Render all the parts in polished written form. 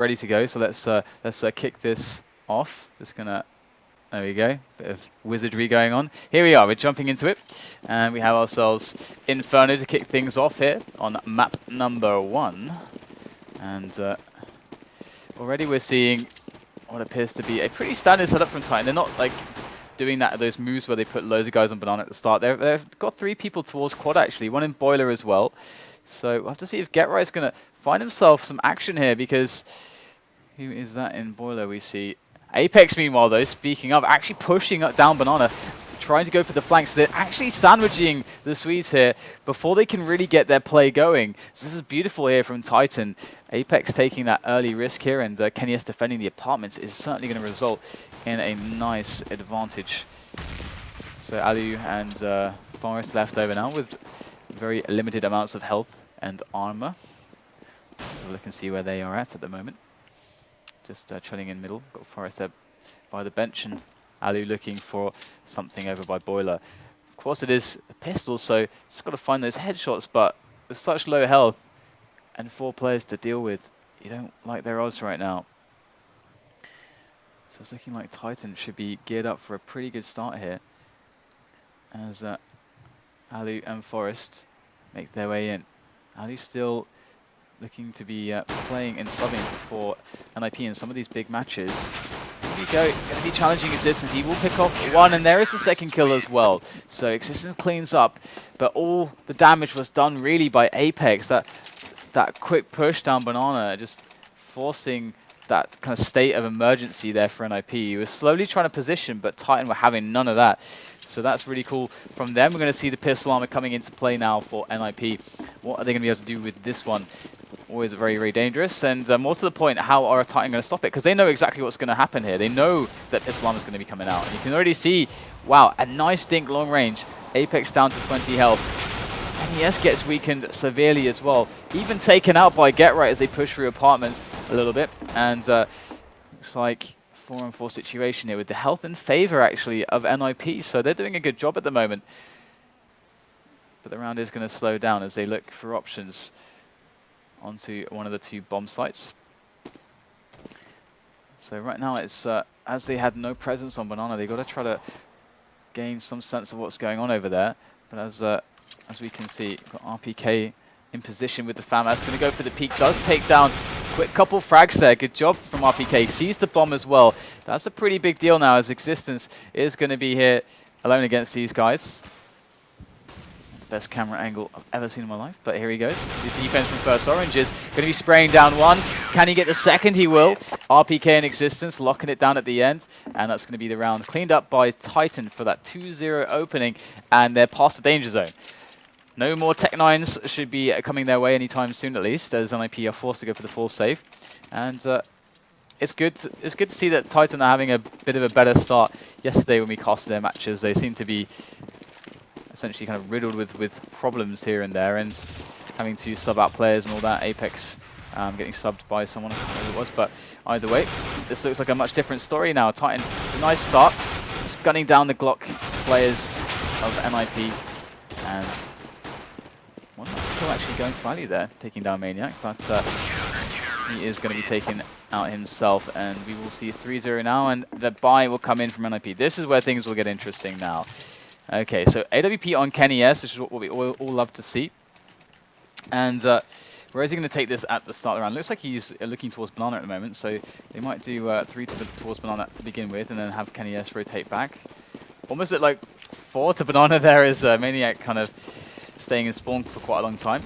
ready to go. So let's kick this off. Just gonna. There we go. Bit of wizardry going on. Here we are. We're jumping into it, and we have ourselves Inferno to kick things off here on map number 1. And already we're seeing what appears to be a pretty standard setup from Titan. They're not like doing those moves where they put loads of guys on banana at the start. They've got 3 people towards quad actually, 1 in boiler as well. So we'll have to see if GetRight's going to find himself some action here, because who is that in boiler? We see Apex, meanwhile, though, speaking of, actually pushing up down banana, trying to go for the flanks. They're actually sandwiching the Swedes here before they can really get their play going. So this is beautiful here from Titan. Apex taking that early risk here, and Kenny S defending the apartments is certainly going to result in a nice advantage. So Alu and Forest left over now with very limited amounts of health and armor. So look and see where they are at the moment. Just trailing in middle. Got Forest there by the bench, and Alu looking for something over by boiler. Of course it is a pistol, so just got to find those headshots, but with such low health and 4 players to deal with, you don't like their odds right now. So it's looking like Titan should be geared up for a pretty good start here, as Alu and Forest make their way in. Alu still looking to be playing and subbing for NIP in some of these big matches. Here we go, going to be challenging Existence. He will pick off 1, and there is the second kill as well. So Existence cleans up, but all the damage was done really by Apex. That quick push down banana, just forcing that kind of state of emergency there for NIP. He was slowly trying to position, but Titan were having none of that. So that's really cool from them. We're going to see the pistol armor coming into play now for NIP. What are they going to be able to do with this one? Always very, very dangerous. And more to the point, how are Titan going to stop it? Because they know exactly what's going to happen here. They know that pistol armor is going to be coming out. And you can already see, wow, a nice dink long range. Apex down to 20 health. And yes, gets weakened severely as well. Even taken out by GetRight as they push through apartments a little bit. And looks like 4-on-4 situation here with the health in favor, actually, of NIP. So they're doing a good job at the moment. But the round is going to slow down as they look for options onto one of the 2 bomb sites. So right now it's, as they had no presence on banana, they've got to try to gain some sense of what's going on over there. But as we can see, got RPK in position with the FAM. That's going to go for the peak. Does take down. Quick couple frags there. Good job from RPK. Sees the bomb as well. That's a pretty big deal now, as Existence is going to be here alone against these guys. Best camera angle I've ever seen in my life, but here he goes. The defense from First Orange is going to be spraying down 1. Can he get the second? He will. RPK in Existence, locking it down at the end, and that's going to be the round cleaned up by Titan for that 2-0 opening, and they're past the danger zone. No more Tech 9s should be coming their way anytime soon, at least, as NIP are forced to go for the full save. And it's good to see that Titan are having a bit of a better start. Yesterday when we cast their matches, they seem to be essentially kind of riddled with problems here and there, and having to sub out players and all that. Apex getting subbed by someone, I don't know who it was, but either way, this looks like a much different story now. Titan, a nice start, just gunning down the Glock players of NIP, and one kill actually going to value there, taking down Maniac, but he is going to be taken out himself, and we will see 3-0 now, and the buy will come in from NIP. This is where things will get interesting now. Okay, so AWP on Kenny S, which is what we all love to see. And where is he going to take this at the start of the round? Looks like he's looking towards banana at the moment, so they might do 3 towards banana to begin with, and then have Kenny S rotate back. Almost at like 4 to banana there as Maniac kind of staying in spawn for quite a long time.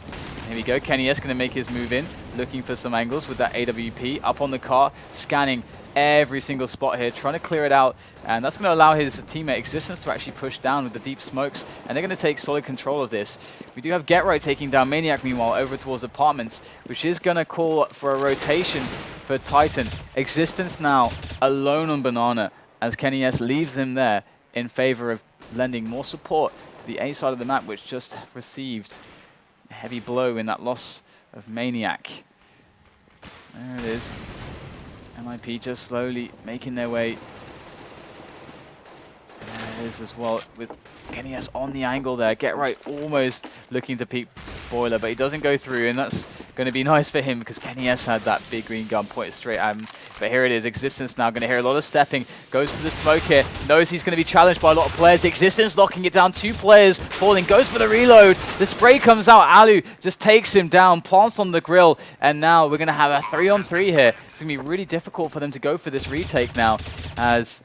Here we go, Kenny S going to make his move in, looking for some angles with that AWP. Up on the car, scanning every single spot here, trying to clear it out, and that's going to allow his teammate Existence to actually push down with the deep smokes, and they're going to take solid control of this. We do have GetRight taking down Maniac, meanwhile, over towards apartments, which is going to call for a rotation for Titan. Existence now alone on banana, as Kenny S leaves them there in favor of lending more support to the A side of the map, which just received a heavy blow in that loss of Maniac. There it is. NIP just slowly making their way. And there it is as well, with Kenny S on the angle there. GetRight almost looking to peek boiler, but he doesn't go through, and that's going to be nice for him because Kenny S had that big green gun pointed straight at him. But here it is, Existence now going to hear a lot of stepping, goes for the smoke here, knows he's going to be challenged by a lot of players. Existence locking it down, 2 players falling, goes for the reload. The spray comes out, Alu just takes him down, plants on the grill, and now we're going to have a 3-on-3 here. It's going to be really difficult for them to go for this retake now as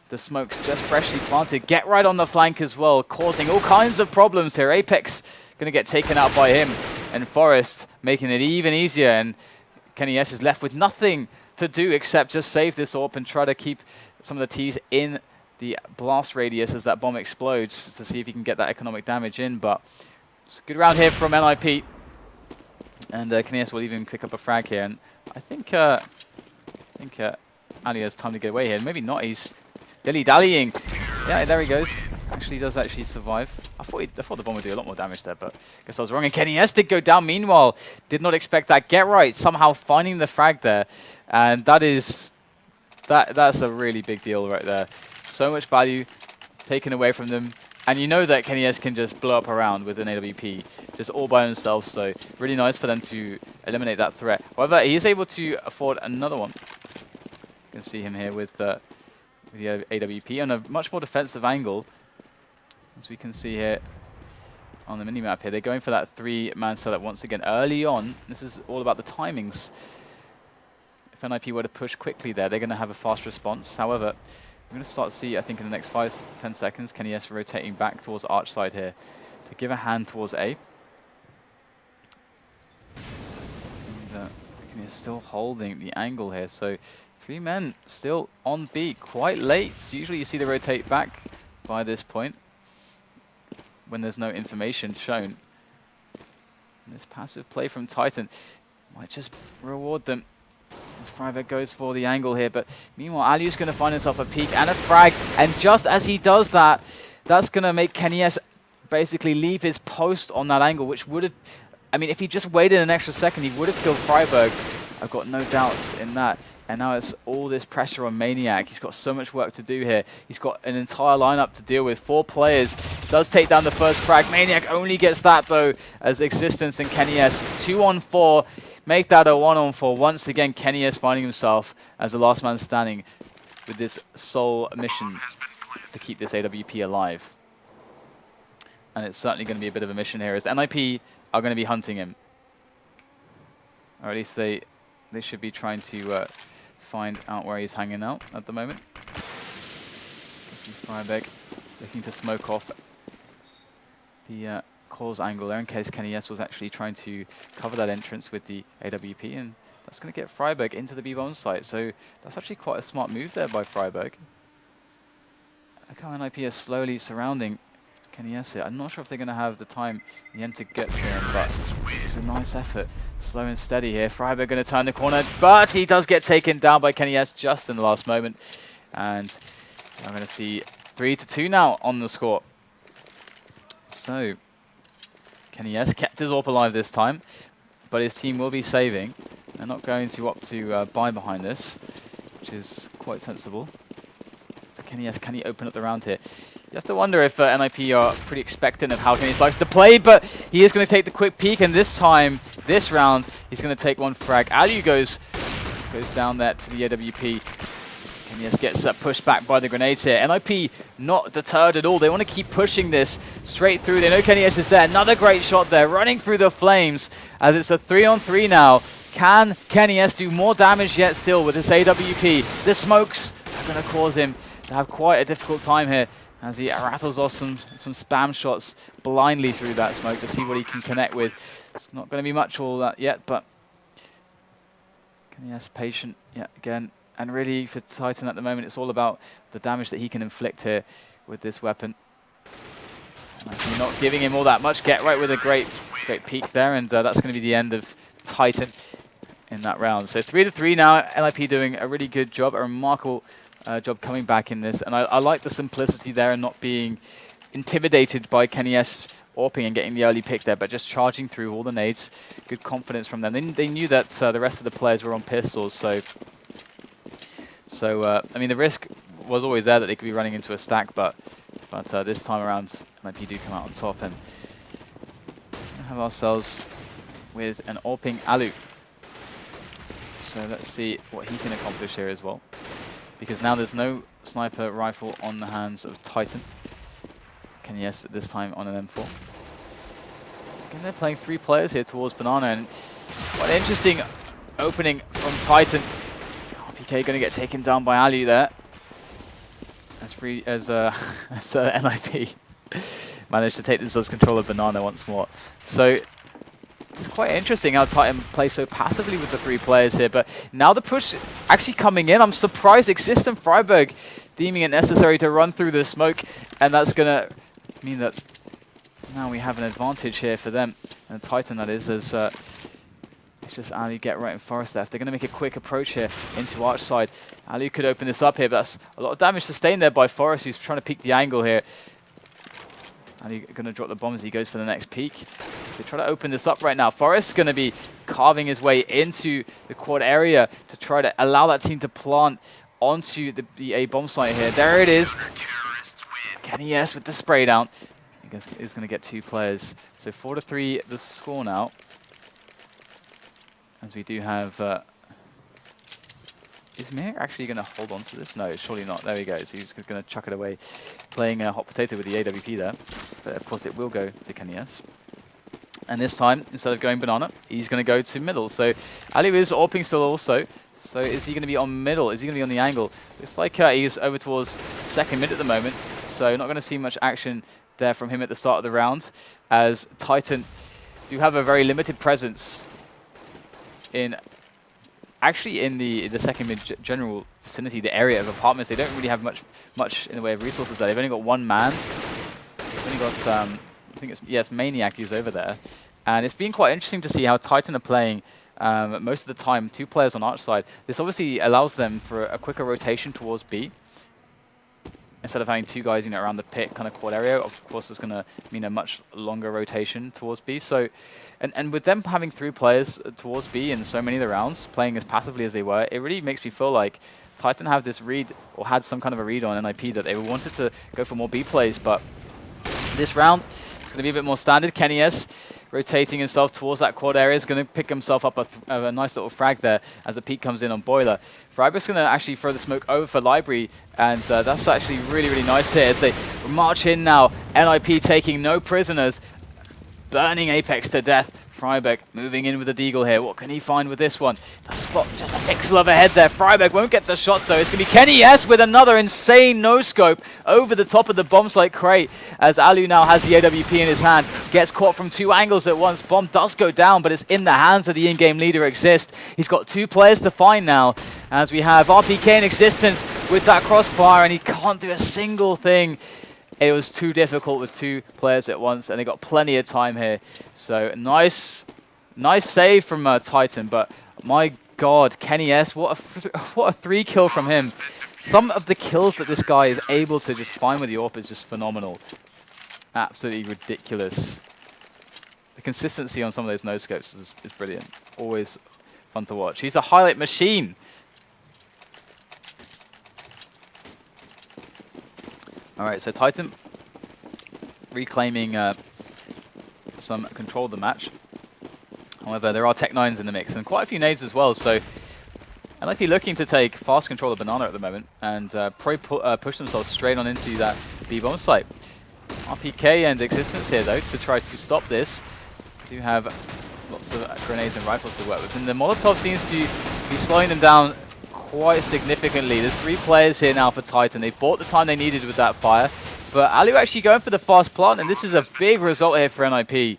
the smoke's just freshly planted. Get right on the flank as well, causing all kinds of problems here. Apex going to get taken out by him, and Forest making it even easier, and Kenny S is left with nothing to do except just save this AWP and try to keep some of the T's in the blast radius as that bomb explodes to see if he can get that economic damage in. But it's a good round here from NIP, and Kenny S will even pick up a frag here, and I think Ali has time to get away here. Maybe not, he's dilly-dallying. Yeah, there he goes. Actually does actually survive. I thought the bomb would do a lot more damage there, but I guess I was wrong. And Kenny S did go down meanwhile. Did not expect that. Get right, somehow finding the frag there. And that's a really big deal right there. So much value taken away from them. And you know that Kenny S can just blow up around with an AWP just all by himself. So really nice for them to eliminate that threat. However, he is able to afford another one. You can see him here with the AWP on a much more defensive angle. As we can see here on the minimap here, they're going for that 3-man setup once again early on. This is all about the timings. If NIP were to push quickly there, they're going to have a fast response. However, we're going to start to see, I think in the next 5-10 seconds, Kenny S rotating back towards Arch side here to give a hand towards A. And Kenny S still holding the angle here, so 3 men still on B, quite late. Usually you see the rotate back by this point when there's no information shown. And this passive play from Titan might just reward them as Freiberg goes for the angle here. But meanwhile, Alu's going to find himself a peek and a frag. And just as he does that, that's going to make Kenny S basically leave his post on that angle, which would have, I mean, if he just waited an extra second, he would have killed Freiberg. I've got no doubts in that. And now it's all this pressure on Maniac. He's got so much work to do here. He's got an entire lineup to deal with. 4 players. Does take down the first frag. Maniac only gets that, though, as Existence and Kenny S. 2-on-4. Make that a 1-on-4. Once again, Kenny S finding himself as the last man standing with this sole mission to keep this AWP alive. And it's certainly going to be a bit of a mission here, as NIP are going to be hunting him. Or at least they should be trying to find out where he's hanging out at the moment. See Freiberg looking to smoke off the cause angle there in case Kenny S was actually trying to cover that entrance with the AWP, and that's going to get Freiberg into the B-bomb site. So that's actually quite a smart move there by Freiberg. Look how NIP is slowly surrounding Kenny S here. I'm not sure if they're going to have the time in the end to get to him, but it's a nice effort. Slow and steady here. Freiberg going to turn the corner, but he does get taken down by Kenny S just in the last moment. And I'm going to see 3-2 now on the score. So Kenny S kept his AWP alive this time, but his team will be saving. They're not going to opt to buy behind this, which is quite sensible. So Kenny S, can he open up the round here? You have to wonder if NIP are pretty expectant of how Kenny S likes to play, but he is going to take the quick peek, and this time, this round, he's going to take 1 frag. Alu goes down there to the AWP. Kenny S gets pushed back by the grenades here. NIP not deterred at all. They want to keep pushing this straight through. They know Kenny S is there. Another great shot there, running through the flames as it's a 3-on-3 now. Can Kenny S do more damage yet still with this AWP? The smokes are going to cause him to have quite a difficult time here, as he rattles off some spam shots blindly through that smoke to see what he can connect with. It's not going to be much all that yet, but Kenny S patient yet again. And really for Titan at the moment, it's all about the damage that he can inflict here with this weapon. Actually not giving him all that much. Get right with a great peek there, and that's going to be the end of Titan in that round. So 3-3 now. NIP doing a really good job, a remarkable job coming back in this, and I like the simplicity there and not being intimidated by Kenny S AWPing and getting the early pick there, but just charging through all the nades. Good confidence from them. They knew that the rest of the players were on pistols, so I mean the risk was always there that they could be running into a stack, but this time around NIP do come out on top and have ourselves with an AWPing Alu. So let's see what he can accomplish here as well. Because now there's no sniper rifle on the hands of Titan. Yes, at this time on an M4. Again, they're playing 3 players here towards Banana, and what an interesting opening from Titan. RPK going to get taken down by Alu there. As NIP managed to take this control of Banana once more. So it's quite interesting how Titan plays so passively with the 3 players here, but now the push actually coming in. I'm surprised Exist and Freiburg deeming it necessary to run through the smoke, and that's going to mean that now we have an advantage here for them. And Titan, that is, as it's just Ali get right in Forest left. They're going to make a quick approach here into Arch side. Ali could open this up here, but that's a lot of damage sustained there by Forest, who's trying to peek the angle here. Ali going to drop the bomb as he goes for the next peek. They try to open this up right now. Forrest's going to be carving his way into the quad area to try to allow that team to plant onto the A bomb site here. There it is. Kenny S with the spray down. I guess he's going to get 2 players. So 4-3 the score now. As we do have... is Mir actually going to hold on to this? No, surely not. There he goes. He's going to chuck it away. Playing a hot potato with the AWP there. But of course it will go to Kenny S. And this time, instead of going Banana, he's going to go to middle. So Ali is AWPing still also. So is he going to be on middle? Is he going to be on the angle? Looks like he's over towards second mid at the moment. So not going to see much action there from him at the start of the round, as Titan do have a very limited presence in the second mid general vicinity, the area of apartments. They don't really have much in the way of resources there. They've only got 1 man. They've only got I think it's Maniac who's over there, and it's been quite interesting to see how Titan are playing most of the time. 2 players on Arch side. This obviously allows them for a quicker rotation towards B. Instead of having 2 guys around the pit kind of quad area, of course it's going to mean a much longer rotation towards B. So, and with them having 3 players towards B in so many of the rounds, playing as passively as they were, it really makes me feel like Titan have this read, or had some kind of a read on NIP, that they wanted to go for more B plays, but this round it's going to be a bit more standard. Kenny S rotating himself towards that quad area is going to pick himself up a nice little frag there as a peek comes in on Boiler. Freiburg's going to actually throw the smoke over for Library, and that's actually really, really nice here as they march in now. NIP taking no prisoners, burning Apex to death. Freiburg moving in with the Deagle here. What can he find with this one? That spot just a pixel of a head there. Freiburg won't get the shot though. It's going to be Kenny S with another insane no-scope over the top of the bomb site crate, as Alu now has the AWP in his hand. Gets caught from 2 angles at once. Bomb does go down, but it's in the hands of the in-game leader Exist. He's got 2 players to find now, as we have RPK in existence with that crossfire, and he can't do a single thing. It was too difficult with 2 players at once, and they got plenty of time here. So nice save from Titan, but my God, Kenny S, what a 3 kill from him. Some of the kills that this guy is able to just find with the AWP is just phenomenal. Absolutely ridiculous. The consistency on some of those no-scopes is brilliant. Always fun to watch. He's a highlight machine. Alright, so Titan reclaiming some control of the match. However, there are Tech-9s in the mix, and quite a few nades as well, so NIP looking to take fast control of Banana at the moment, and probably push themselves straight on into that B-bomb site. RPK and Existence here, though, to try to stop this. They do have lots of grenades and rifles to work with, and the Molotov seems to be slowing them down quite significantly. There's 3 players here now for Titan. They bought the time they needed with that fire, but Alu actually going for the fast plant, and this is a big result here for NIP.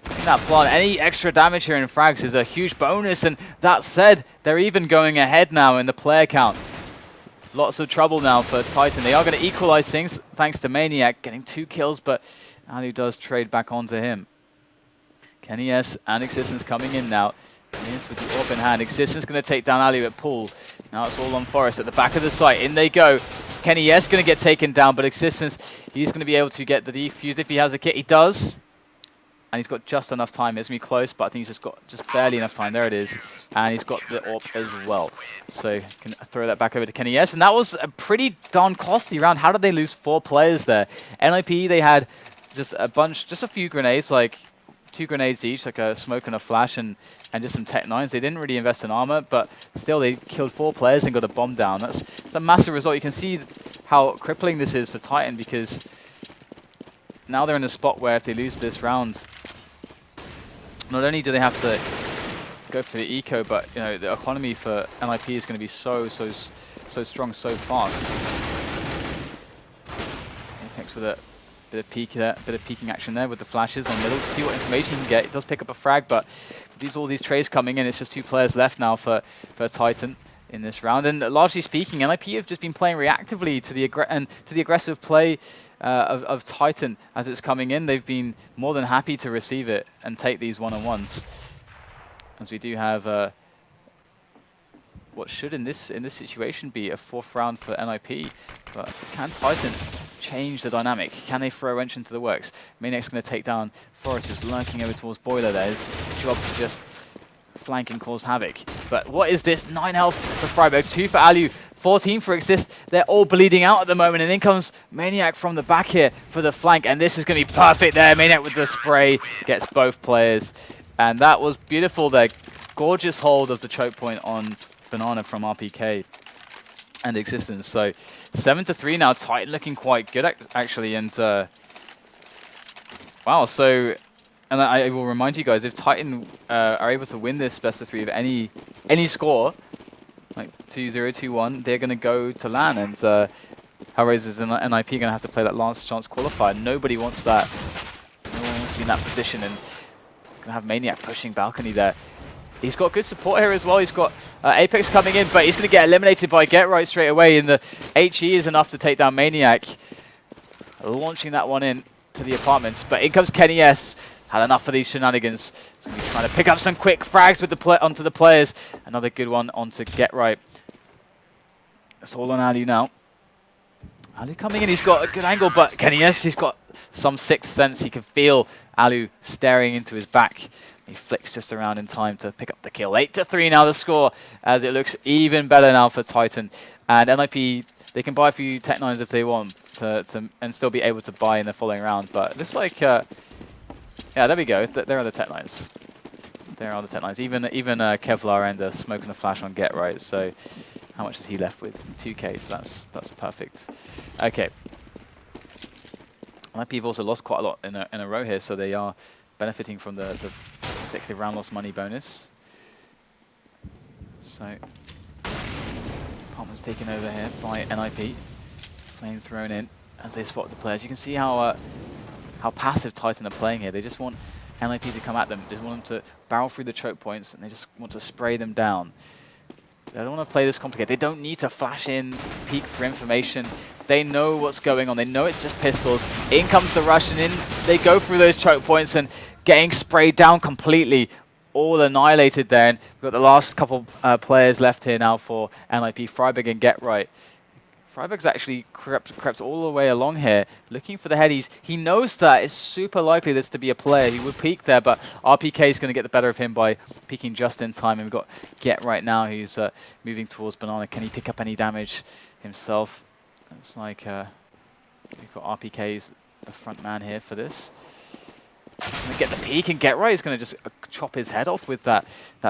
In that plant, any extra damage here in frags is a huge bonus, and that said, they're even going ahead now in the player count. Lots of trouble now for Titan. They are going to equalize things thanks to Maniac getting 2 kills, but Alu does trade back onto him. Kenny S and Existence coming in now. Yes, with the AWP in hand. Existence going to take down Alu at pool. Now it's all on Forest at the back of the site. In they go. Kenny S going to get taken down, but Existence, he's going to be able to get the defuse if he has a kit. He does. And he's got just enough time. It's going to be close, but I think he's just got barely enough time. There it is. And he's got the AWP as well. So can throw that back over to Kenny S. And that was a pretty darn costly round. How did they lose 4 players there? NIP, they had just a few grenades, like 2 grenades each, like a smoke and a flash, and just some Tech 9s. They didn't really invest in armor, but still they killed 4 players and got a bomb down. That's a massive result. You can see how crippling this is for Titan, because now they're in a spot where if they lose this round, not only do they have to go for the eco, but you know, the economy for NIP is going to be so strong, so fast. Apex with a bit of peek there, bit of peeking action there with the flashes on middle to see what information he can get. It does pick up a frag, but all these trays coming in. It's just 2 players left now for Titan in this round. And largely speaking, NIP have just been playing reactively to the aggressive play of Titan as it's coming in. They've been more than happy to receive it and take these one-on-ones. As we do have what should in this situation be a 4th round for NIP, but can Titan change the dynamic? Can they throw a wrench into the works? Maniac's going to take down Forrest, who's lurking over towards Boiler there. His job to just flank and cause havoc. But what is this? 9 health for Freiburg, 2 for Alu, 14 for Exist. They're all bleeding out at the moment, and in comes Maniac from the back here for the flank, and this is going to be perfect there. Maniac with the spray gets both players, and that was beautiful there. Gorgeous hold of the choke point on Banana from RPK and Existence. So 7-3 now. Titan looking quite good actually, and wow. So, and I will remind you guys, if Titan are able to win this best of 3 of any score, like 2-0, 2-1, they're going to go to LAN, and Hellraisers and NIP are going to have to play that last chance qualifier. Nobody wants that. No one wants to be in that position, and going to have Maniac pushing balcony there. He's got good support here as well. He's got Apex coming in, but he's going to get eliminated by Get Right straight away, and the HE is enough to take down Maniac. Launching that one in to the apartments, but in comes Kenny S. Had enough of these shenanigans. So he's trying to pick up some quick frags with onto the players. Another good one onto Get Right. That's all on Alu now. Alu coming in, he's got a good angle, but Kenny S, he's got some sixth sense. He can feel Alu staring into his back. He flicks just around in time to pick up the kill. 8-3 now the score, as it looks even better now for Titan. And NIP, they can buy a few Tech 9s if they want and still be able to buy in the following round. But it looks like, yeah, there we go. There are the Tech 9s. There are the Tech 9s. Even Kevlar and Smoke and a Flash on Get Right. So how much is he left with? 2k, so that's perfect. Okay. NIP have also lost quite a lot in a row here, so they are benefiting from the consecutive round loss money bonus. So, Palmer's taken over here by NIP. Flame thrown in as they spot the players. You can see how passive Titan are playing here. They just want NIP to come at them. They just want them to barrel through the choke points, and they just want to spray them down. They don't want to play this complicated. They don't need to flash in, peek for information. They know what's going on. They know it's just pistols. In comes the rush, and in they go through those choke points and getting sprayed down completely. All annihilated there. And we've got the last couple players left here now for NIP, Freiburg and Get Right. Freiburg's actually crept all the way along here, looking for the headies. He knows that it's super likely this to be a player. He would peek there, but RPK is going to get the better of him by peeking just in time. And we've got Get Right now, who's moving towards Banana. Can he pick up any damage himself? It's like we've got RPK's the front man here for this. Gonna get the peek, and Get Right is going to just chop his head off with that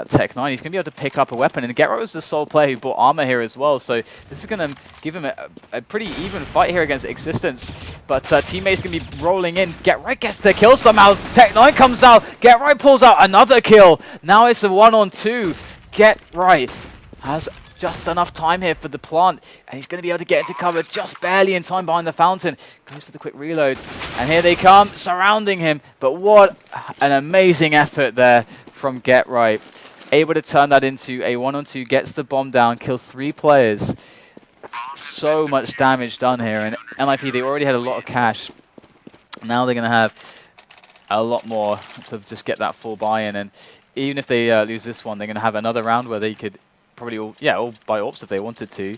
Tech 9. He's going to be able to pick up a weapon, and Get Right was the sole player who bought armor here as well, so this is going to give him a pretty even fight here against Existence. But teammates going to be rolling in. Get Right gets the kill somehow. Tech 9 comes out. Get Right pulls out another kill. Now it's a 1-on-2. Get Right has just enough time here for the plant, and he's going to be able to get into cover just barely in time behind the fountain. Goes for the quick reload, and here they come, surrounding him. But what an amazing effort there from Get Right. Able to turn that into a 1-on-2, gets the bomb down, kills 3 players. So much damage done here, and NIP, they already had a lot of cash. Now they're going to have a lot more to just get that full buy-in, and even if they lose this one, they're going to have another round where they could probably all buy AWPs if they wanted to.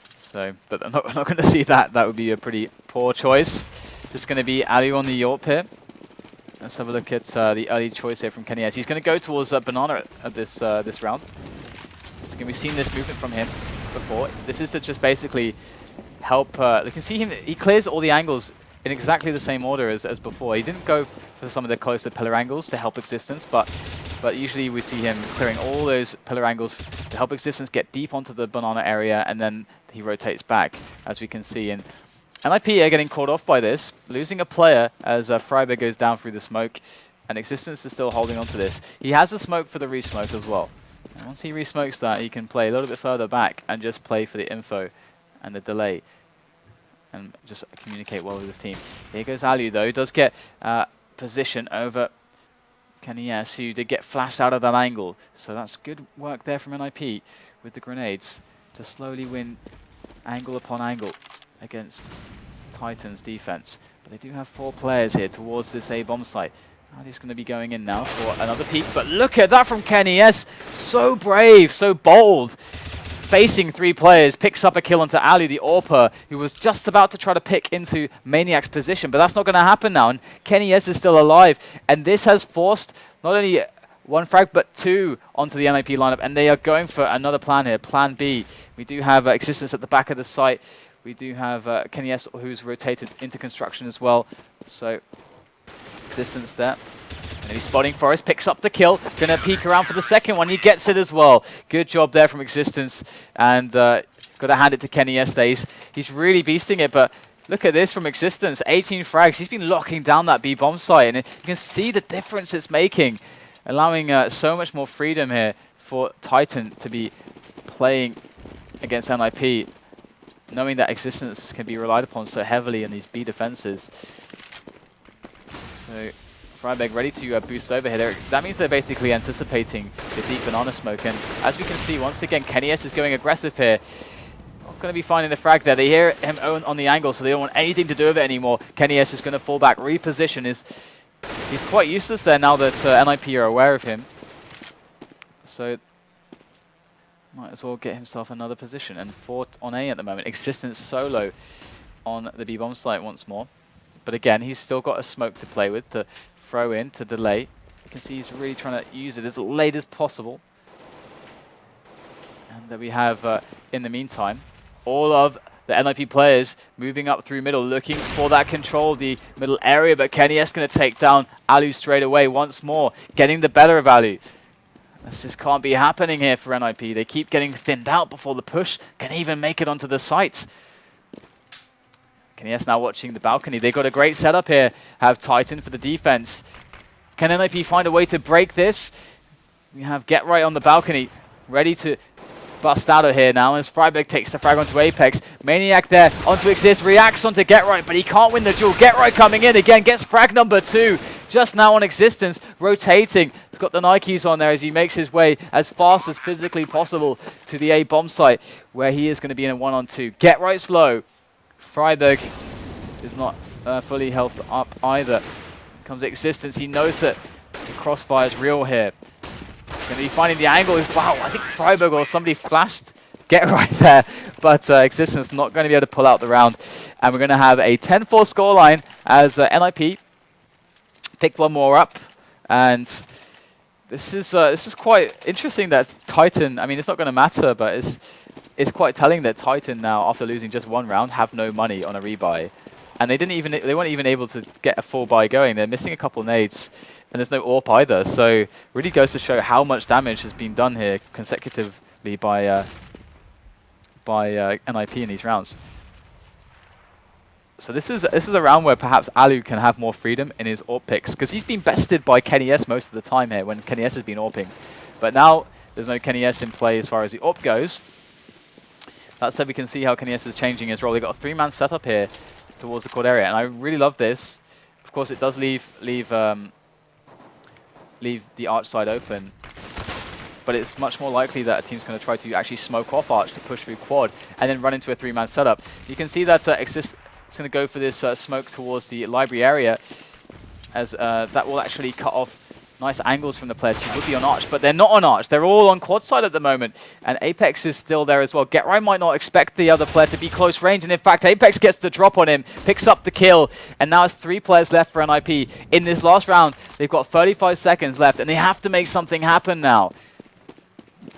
So, but I'm not going to see that. That would be a pretty poor choice. Just going to be Ali on the AWP here. Let's have a look at the early choice here from Kenny S. He's going to go towards Banana at this round. So we've seen this movement from him before. This is to just basically help. You can see him. He clears all the angles in exactly the same order as before. He didn't go for some of the closer pillar angles to help Existence, but usually we see him clearing all those pillar angles to help Existence get deep onto the banana area, and then he rotates back, as we can see. And NIP are getting caught off by this, losing a player as Freiberg goes down through the smoke, and Existence is still holding on to this. He has a smoke for the resmoke as well. And once he resmokes that, he can play a little bit further back and just play for the info and the delay, and just communicate well with his team. Here goes Alu though, does get position over Kenny's, who did get flashed out of that angle. So that's good work there from NIP with the grenades to slowly win angle upon angle against Titan's defense. But they do have 4 players here towards this A bomb site. Ali's going to be going in now for another peek, but look at that from Kenny S. So brave, so bold. Facing 3 players, picks up a kill onto Ali, the AWPer, who was just about to try to pick into Maniac's position, but that's not going to happen now, and Kenny S is still alive, and this has forced not only 1 frag, but 2 onto the NIP lineup, and they are going for another plan here, plan B. We do have Existence at the back of the site. We do have Kenny S, who's rotated into construction as well, so Existence there. And he's spotting Forest, picks up the kill, gonna peek around for the second one, he gets it as well. Good job there from Existence, and gotta hand it to Kenny S. He's really beasting it, but look at this from Existence, 18 frags, he's been locking down that B bomb site, and you can see the difference it's making, allowing so much more freedom here for Titan to be playing against NIP, knowing that Existence can be relied upon so heavily in these B defenses. So Freiberg ready to boost over here. That means they're basically anticipating the deep banana smoke, and as we can see, once again, Kenny S is going aggressive here. Not going to be finding the frag there. They hear him on the angle, so they don't want anything to do with it anymore. Kenny S is going to fall back, reposition. He's quite useless there now that NIP are aware of him. So might as well get himself another position. And 4 on A at the moment. Existence solo on the B bomb site once more. But again, he's still got a smoke to play with, to throw in, to delay. You can see he's really trying to use it as late as possible. And then we have, in the meantime, all of the NIP players moving up through middle, looking for that control of the middle area. But Kenny S going to take down Alu straight away once more, getting the better of Alu. This just can't be happening here for NIP. They keep getting thinned out before the push can even make it onto the site. Kenny S now watching the balcony. They got a great setup here. Have Titan for the defense. Can NIP find a way to break this? We have Get Right on the balcony, ready to bust out of here now as Freiberg takes the frag onto Apex. Maniac there onto Exist, reacts onto Get Right, but he can't win the duel. Get Right coming in again, gets frag number 2. Just now on Existence, rotating. He's got the Nikes on there as he makes his way as fast as physically possible to the A bomb site, where he is going to be in a 1-on-2. Get Right slow. Freiberg is not fully healthed up either. Comes Existence, he knows that the crossfire is real here. Going to be finding the angle. Wow, I think Freiberg or somebody flashed Get Right there, but Existence not going to be able to pull out the round. And we're going to have a 10-4 scoreline as NIP picked one more up. And this is quite interesting that Titan, I mean, it's not going to matter, but it's quite telling that Titan now, after losing just 1 round, have no money on a rebuy. And they weren't even able to get a full buy going. They're missing a couple nades, and there's no AWP either. So really goes to show how much damage has been done here consecutively by NIP in these rounds. So this is a round where perhaps Alu can have more freedom in his AWP picks, because he's been bested by Kenny S most of the time here when Kenny S has been AWPing. But now there's no Kenny S in play as far as the AWP goes. That said, we can see how Kenny S is changing his role. They've got a 3-man setup here towards the quad area, and I really love this. Of course, it does leave the arch side open, but it's much more likely that a team's going to try to actually smoke off arch to push through quad and then run into a 3-man setup. You can see that Exist is going to go for this smoke towards the library area, as that will actually cut off nice angles from the players who would be on arch, but they're not on arch. They're all on quad side at the moment, and Apex is still there as well. Get Right might not expect the other player to be close range, and in fact, Apex gets the drop on him, picks up the kill, and now it's 3 players left for NIP. In this last round, they've got 35 seconds left, and they have to make something happen now. You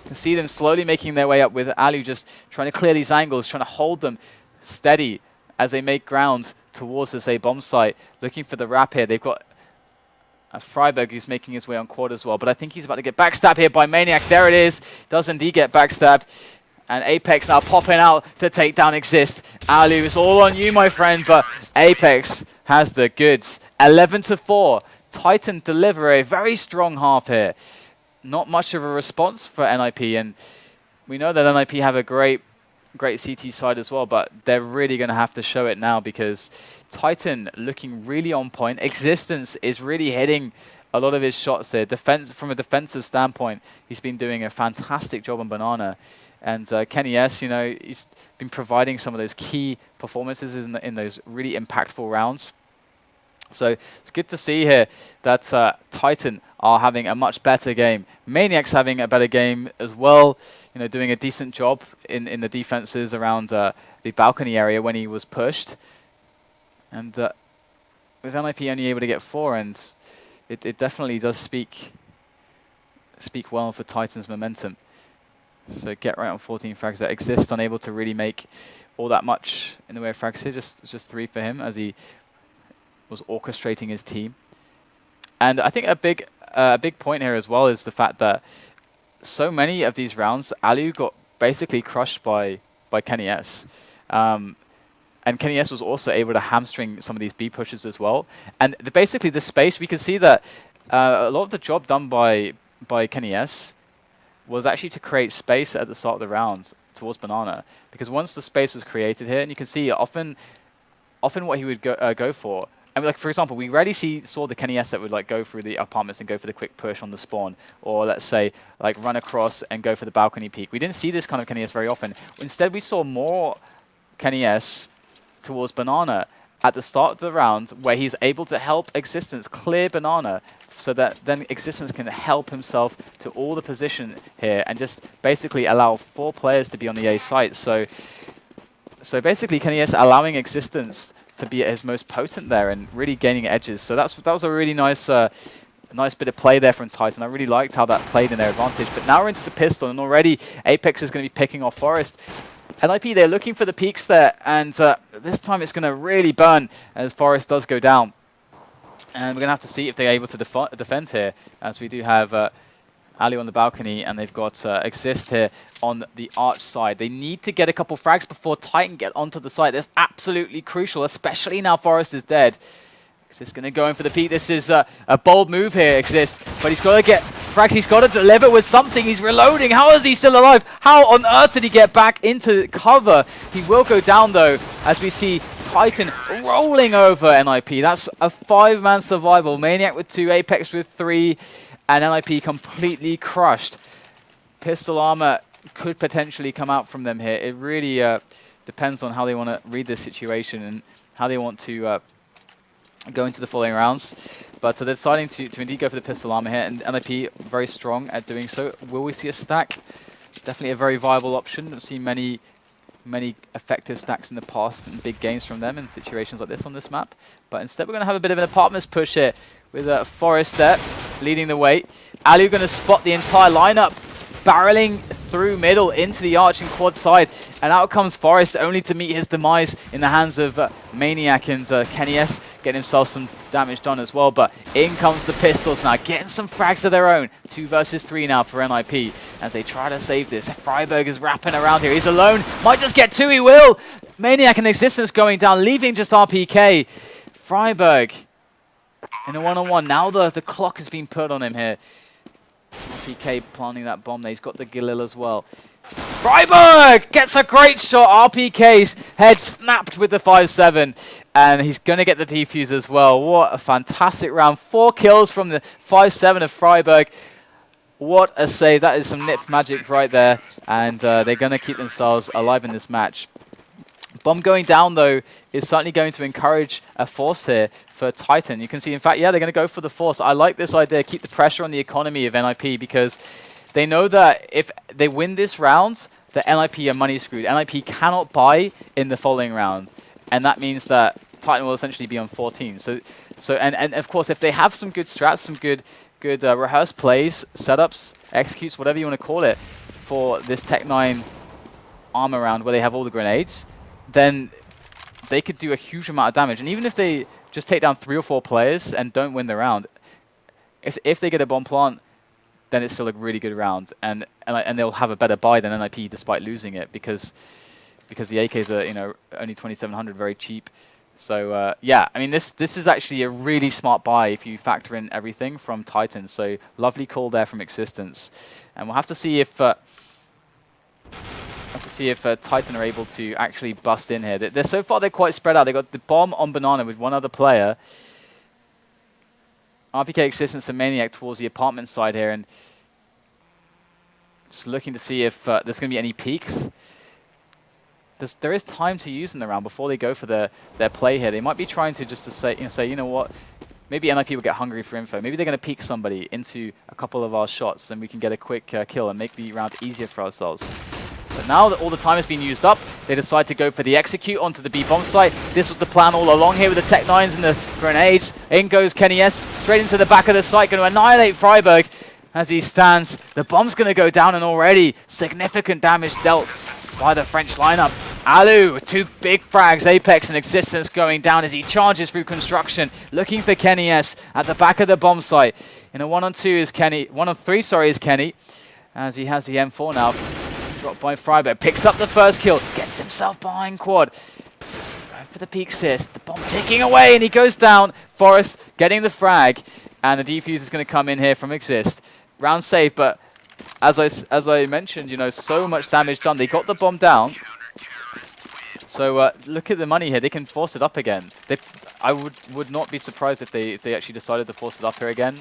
can see them slowly making their way up with Alu just trying to clear these angles, trying to hold them steady as they make ground towards this A bomb site, looking for the wrap here. They've got Freiberg who's making his way on quad as well, but I think he's about to get backstabbed here by Maniac. There it is. Does indeed get backstabbed. And Apex now popping out to take down Exist. Alu, it's all on you, my friend, but Apex has the goods. 11-4. Titan deliver a very strong half here. Not much of a response for NIP, and we know that NIP have a great CT side as well, but they're really going to have to show it now because Titan looking really on point. Existence is really hitting a lot of his shots here. From a defensive standpoint, he's been doing a fantastic job on Banana. And Kenny S, you know, he's been providing some of those key performances in those really impactful rounds. So it's good to see here that Titan are having a much better game. Maniac's having a better game as well, you know, doing a decent job in the defenses around the balcony area when he was pushed. And with NIP only able to get 4, and it definitely does speak well for Titan's momentum. So get right on 14 frags that exist, unable to really make all that much in the way of frags here, just 3 for him as he was orchestrating his team. And I think a big point here as well is the fact that so many of these rounds, Alu got basically crushed by Kenny S. And Kenny S was also able to hamstring some of these B pushes as well. And basically the space, we can see that a lot of the job done by Kenny S was actually to create space at the start of the round towards Banana. Because once the space was created here, and you can see often what he would go for. I mean, like for example, we rarely saw the Kenny S that would like go through the apartments and go for the quick push on the spawn, or let's say like run across and go for the balcony peek. We didn't see this kind of Kenny S very often. Instead, we saw more Kenny S towards Banana at the start of the round, where he's able to help Existence clear Banana, so that then Existence can help himself to all the position here and just basically allow 4 players to be on the A site. So basically Kenny S allowing Existence to be at his most potent there and really gaining edges. So that was a really nice nice bit of play there from Titan. I really liked how that played in their advantage. But now we're into the pistol, and already Apex is going to be picking off Forest. NIP, they're looking for the peaks there, and this time it's going to really burn as Forest does go down. And we're going to have to see if they're able to defend here, as we do have Ali on the balcony, and they've got Exist here on the arch side. They need to get a couple frags before Titan get onto the site. That's absolutely crucial, especially now Forest is dead. Exist going to go in for the peak. This is a bold move here, Exist, but he's got to get frags. He's got to deliver with something. He's reloading. How is he still alive? How on earth did he get back into cover? He will go down, though, as we see Titan rolling over NIP. That's a 5-man survival. Maniac with 2, Apex with 3, and NIP completely crushed. Pistol armor could potentially come out from them here. It really depends on how they want to read this situation and how they want to go into the following rounds. But they're deciding to indeed go for the pistol armor here, and NIP very strong at doing so. Will we see a stack? Definitely a very viable option. I've seen many effective stacks in the past and big games from them in situations like this on this map. But instead we're going to have a bit of an apartments push here with Forest there leading the way. Alu going to spot the entire lineup, barreling through middle into the arch and quad side, and out comes Forest only to meet his demise in the hands of Maniac, and Kenny S getting himself some damage done as well. But in comes the pistols now, getting some frags of their own. 2 versus 3 now for NIP as they try to save this. Freiberg is wrapping around here. He's alone. Might just get 2. He will. Maniac and Existence going down, leaving just RPK. Freiberg in a one-on-one. Now the clock has been put on him here. RPK planting that bomb there. He's got the Galil as well. Freiberg gets a great shot. RPK's head snapped with the 5-7. And he's going to get the defuse as well. What a fantastic round. 4 kills from the 5-7 of Freiberg. What a save. That is some nip magic right there. And they're going to keep themselves alive in this match. Bomb going down, though, is certainly going to encourage a force here for Titan. You can see, in fact, yeah, they're going to go for the force. I like this idea. Keep the pressure on the economy of NIP, because they know that if they win this round, the NIP are money screwed. NIP cannot buy in the following round. And that means that Titan will essentially be on 14. And of course, if they have some good strats, some good rehearsed plays, setups, executes, whatever you want to call it, for this Tech 9 armor round where they have all the grenades, then they could do a huge amount of damage. And even if they just take down 3 or 4 players and don't win the round, if they get a bomb plant, then it's still a really good round, and they'll have a better buy than NIP despite losing it because the AKs are, you know, only 2,700, very cheap. So yeah, I mean this is actually a really smart buy if you factor in everything from Titan. So lovely call there from Existence, and we'll have to see if Titan are able to actually bust in here. They're so far they're quite spread out. They got the bomb on Banana with one other player. RPK, Existence, and Maniac towards the apartment side here, and just looking to see if there's going to be any peaks. There is time to use in the round before they go for their play here. They might be trying to just to say, you know what, maybe NIP will get hungry for info. Maybe they're going to peek somebody into a couple of our shots, and we can get a quick kill and make the round easier for ourselves. But now that all the time has been used up, they decide to go for the execute onto the B bomb site. This was the plan all along here with the Tech 9s and the grenades. In goes Kenny S, straight into the back of the site, going to annihilate Freiburg as he stands. The bomb's going to go down, and already significant damage dealt by the French lineup. Alu, 2 big frags, Apex and Existence going down as he charges through construction, looking for Kenny S at the back of the bomb site. In a 1-on-2 is Kenny, 1-on-3, sorry, is Kenny, as he has the M4 now. Dropped by Freiburg, picks up the first kill, gets himself behind quad. Going for the peak assist, the bomb ticking away, and he goes down. Forrest getting the frag, and the defuse is going to come in here from Exist. Round safe, but as I mentioned, you know, so much damage done. They got the bomb down. So look at the money here. They can force it up again. I would not be surprised if they actually decided to force it up here again,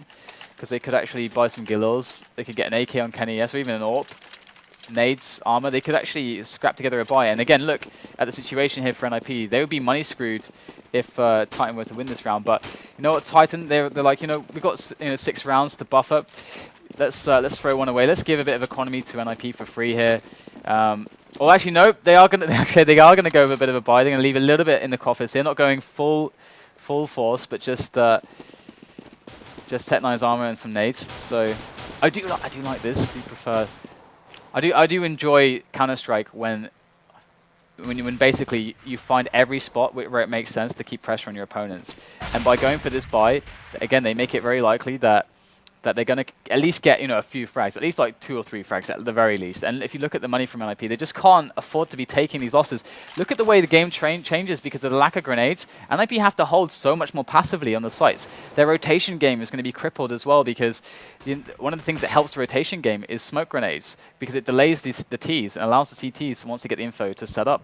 because they could actually buy some Gilils. They could get an AK on Kenny S, or even an AWP. Nades, armor, they could actually scrap together a buy. And again, look at the situation here for NIP. They would be money screwed if Titan were to win this round. But you know what, Titan, they're like, you know, we've got 6 rounds to buffer. Let's throw one away. Let's give a bit of economy to NIP for free here. Well, actually, no, they are gonna go with a bit of a buy. They're gonna leave a little bit in the coffers. They're not going full force, but just Tech 9's armor and some nades. So I do like this. Do prefer. I do enjoy Counter-Strike when basically you find every spot where it makes sense to keep pressure on your opponents. And by going for this buy, again, they make it very likely that they're going to at least get, you know, a few frags, at least like 2 or 3 frags at the very least. And if you look at the money from NIP, they just can't afford to be taking these losses. Look at the way the game changes because of the lack of grenades. NIP have to hold so much more passively on the sites. Their rotation game is going to be crippled as well, because one of the things that helps the rotation game is smoke grenades, because it delays the Ts and allows the CTs, once they get the info, to set up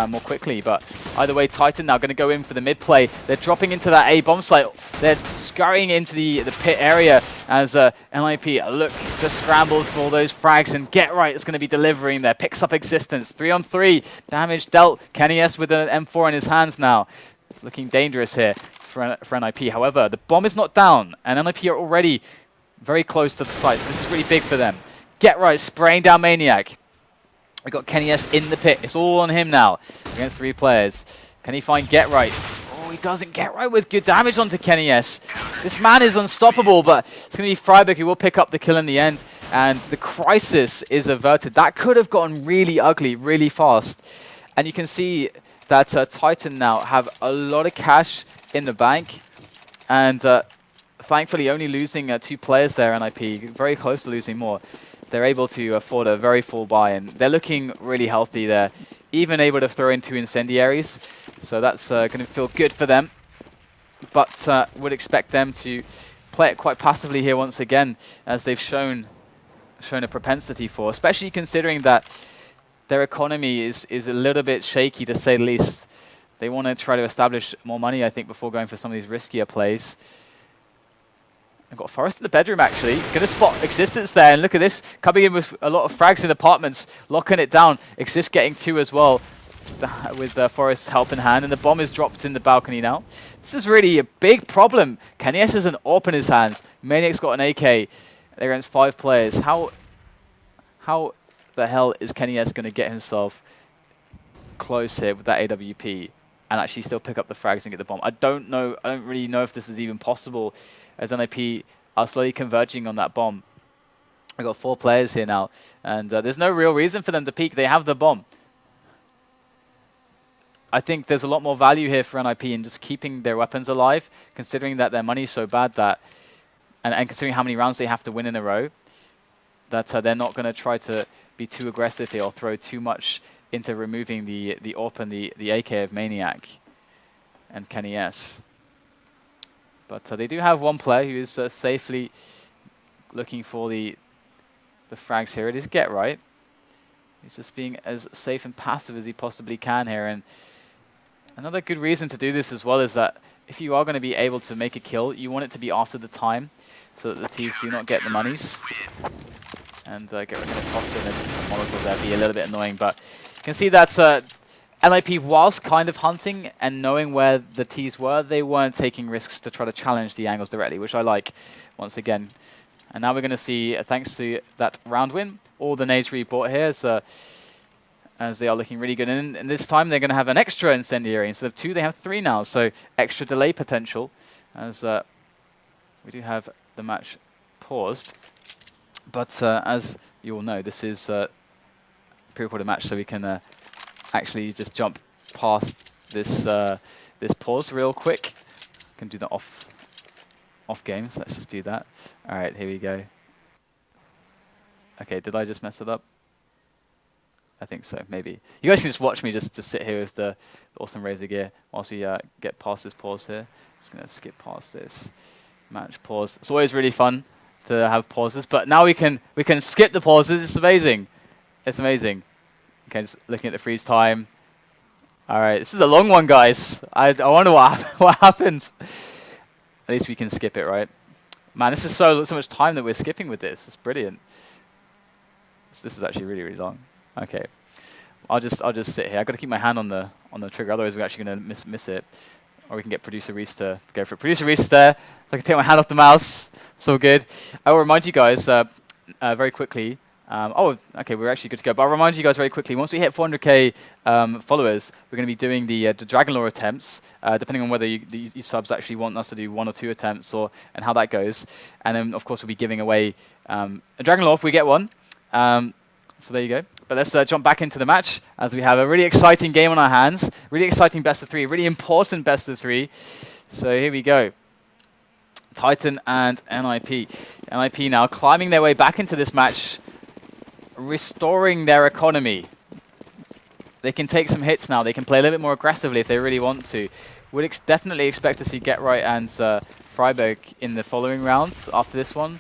more quickly. But either way, Titan now going to go in for the mid play. They're dropping into that A bomb site. They're scurrying into the pit area as NIP look to scramble for all those frags, and Get Right is going to be delivering there. Picks up Existence. 3-on-3. Damage dealt. Kenny S with an M4 in his hands now. It's looking dangerous here for NIP. However, the bomb is not down, and NIP are already very close to the sites. This is really big for them. Get Right spraying down Maniac. We've got Kenny S in the pit. It's all on him now against 3 players. Can he find Get Right? Oh, he doesn't. Get Right with good damage onto Kenny S. This man is unstoppable, but it's going to be Freiburg who will pick up the kill in the end. And the crisis is averted. That could have gotten really ugly really fast. And you can see that Titan now have a lot of cash in the bank. And thankfully only losing 2 players there, NIP. Very close to losing more. They're able to afford a very full buy, and they're looking really healthy there. Even able to throw in 2 incendiaries, so that's going to feel good for them. But would expect them to play it quite passively here once again, as they've shown a propensity for, especially considering that their economy is a little bit shaky, to say the least. They want to try to establish more money, I think, before going for some of these riskier plays. I've got Forrest in the bedroom, actually. Going to spot Existence there, and look at this. Coming in with a lot of frags in apartments, locking it down. Exist getting 2 as well, with Forrest's help in hand, and the bomb is dropped in the balcony now. This is really a big problem. Kenny S has an AWP in his hands. Maniac's got an AK. They're against 5 players. How the hell is Kenny S going to get himself close here with that AWP and actually still pick up the frags and get the bomb? I don't know. I don't really know if this is even possible, as NIP are slowly converging on that bomb. I've got 4 players here now, and there's no real reason for them to peek. They have the bomb. I think there's a lot more value here for NIP in just keeping their weapons alive, considering that their money is so bad that, and considering how many rounds they have to win in a row, that they're not going to try to be too aggressive here or throw too much into removing the AWP and the AK of Maniac and Kenny S. But they do have one player who is safely looking for the frags here. It is Get Right. He's just being as safe and passive as he possibly can here. And another good reason to do this as well is that if you are going to be able to make a kill, you want it to be after the time so that the teams do not get the monies. And Get Right going to toss in a Molotov there, be a little bit annoying. But you can see that NIP, whilst kind of hunting and knowing where the T's were, they weren't taking risks to try to challenge the angles directly, which I like once again. And now we're going to see, thanks to that round win, all the nades rebought here, as they are looking really good. And this time they're going to have an extra incendiary. Instead of 2, they have 3 now, so extra delay potential, as we do have the match paused. But as you all know, this is a pre-recorded match, so we can actually just jump past this this pause real quick. Can do the off games. Let's just do that. All right, here we go. Okay, did I just mess it up? I think so, maybe. You guys can just watch me just sit here with the awesome Razor gear whilst we get past this pause here. Just gonna skip past this match pause. It's always really fun to have pauses, but now we can skip the pauses. It's amazing. It's amazing. Okay, just looking at the freeze time. All right, this is a long one, guys. I wonder what happens. At least we can skip it, right? Man, this is so much time that we're skipping with this. It's brilliant. This is actually really, really long. Okay, I'll just sit here. I've got to keep my hand on the trigger, otherwise we're actually going to miss it. Or we can get Producer Reese to go for it. Producer Reese there, so I can take my hand off the mouse. It's all good. I will remind you guys very quickly. Oh, okay, we're actually good to go. But I'll remind you guys very quickly, once we hit 400k followers, we're going to be doing the Dragon Lore attempts, depending on whether you subs actually want us to do 1 or 2 attempts and how that goes. And then, of course, we'll be giving away a Dragon Lore if we get one. So there you go. But let's jump back into the match as we have a really exciting game on our hands. Really exciting best of 3, really important best of 3. So here we go. Titan and NIP. NIP now climbing their way back into this match, restoring their economy. They can take some hits now. They can play a little bit more aggressively if they really want to. Would definitely expect to see Get Right and Freiberg in the following rounds after this one,